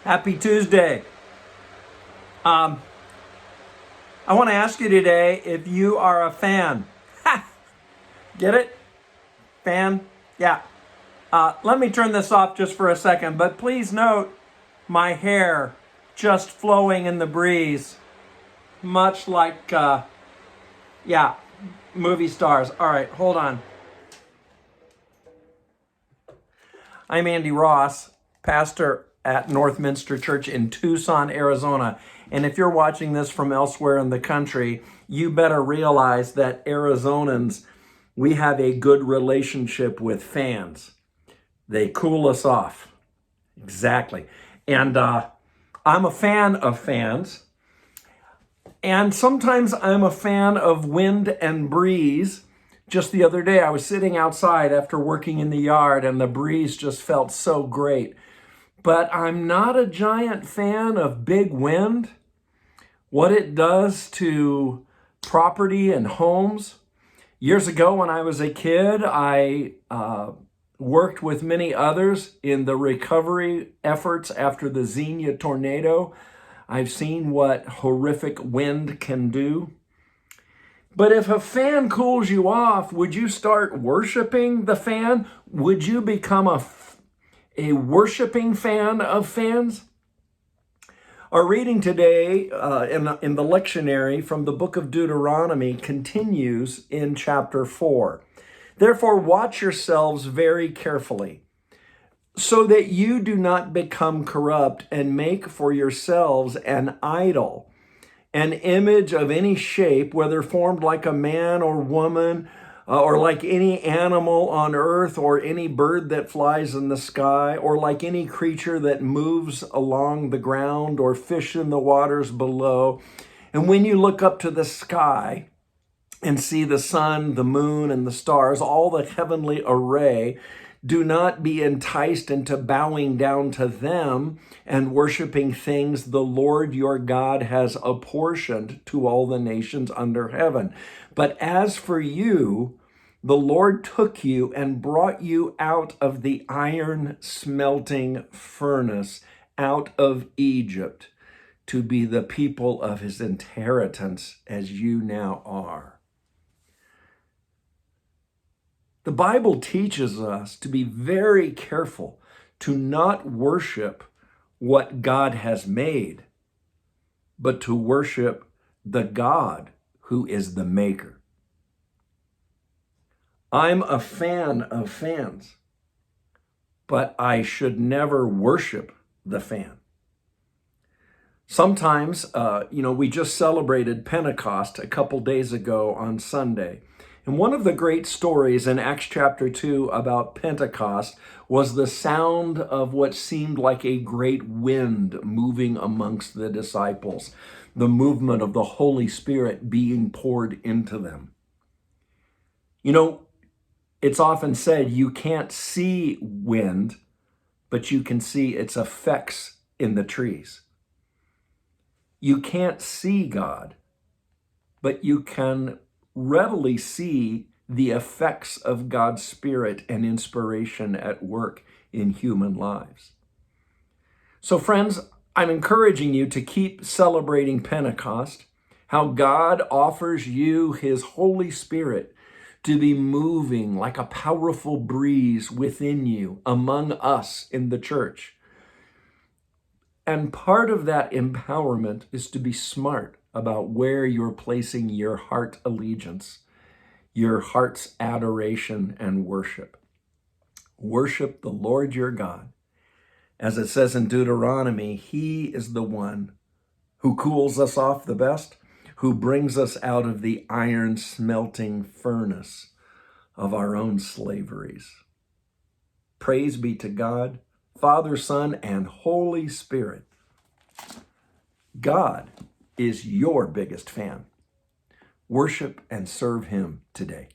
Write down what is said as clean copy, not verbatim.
Happy Tuesday. I want to ask you today if you are a fan. Ha! Get it? Fan? Yeah. Let me turn this off just for a second, but please note my hair just flowing in the breeze, much like, movie stars. All right, hold on. I'm Andy Ross, pastor at Northminster Church in Tucson, Arizona. And if you're watching this from elsewhere in the country, you better realize that Arizonans, we have a good relationship with fans. They cool us off. Exactly. And I'm a fan of fans. And sometimes I'm a fan of wind and breeze. Just the other day, I was sitting outside after working in the yard, and the breeze just felt so great. But I'm not a giant fan of big wind, what it does to property and homes. Years ago, when I was a kid, I worked with many others in the recovery efforts after the Xenia tornado. I've seen what horrific wind can do. But if a fan cools you off, would you start worshiping the fan? Would you become a worshiping fan of fans? Our reading today in the lectionary from the book of Deuteronomy continues in chapter 4. Therefore, watch yourselves very carefully, so that you do not become corrupt and make for yourselves an idol, an image of any shape, whether formed like a man or woman, or like any animal on earth, or any bird that flies in the sky, or like any creature that moves along the ground, or fish in the waters below. And when you look up to the sky and see the sun, the moon, and the stars, all the heavenly array, do not be enticed into bowing down to them and worshiping things the Lord your God has apportioned to all the nations under heaven. But as for you, the Lord took you and brought you out of the iron smelting furnace, out of Egypt, to be the people of his inheritance, as you now are. The Bible teaches us to be very careful to not worship what God has made, but to worship the God who is the maker. I'm a fan of fans, but I should never worship the fan. Sometimes, we just celebrated Pentecost a couple days ago on Sunday. And one of the great stories in Acts chapter 2 about Pentecost was the sound of what seemed like a great wind moving amongst the disciples, the movement of the Holy Spirit being poured into them. It's often said you can't see wind, but you can see its effects in the trees. You can't see God, but you can readily see the effects of God's Spirit and inspiration at work in human lives. So friends, I'm encouraging you to keep celebrating Pentecost, how God offers you his Holy Spirit to be moving like a powerful breeze within you, among us in the church. And part of that empowerment is to be smart about where you're placing your heart allegiance, your heart's adoration and worship. Worship the Lord your God. As it says in Deuteronomy, he is the one who cools us off the best, who brings us out of the iron smelting furnace of our own slaveries. Praise be to God, Father, Son, and Holy Spirit. God is your biggest fan. Worship and serve him today.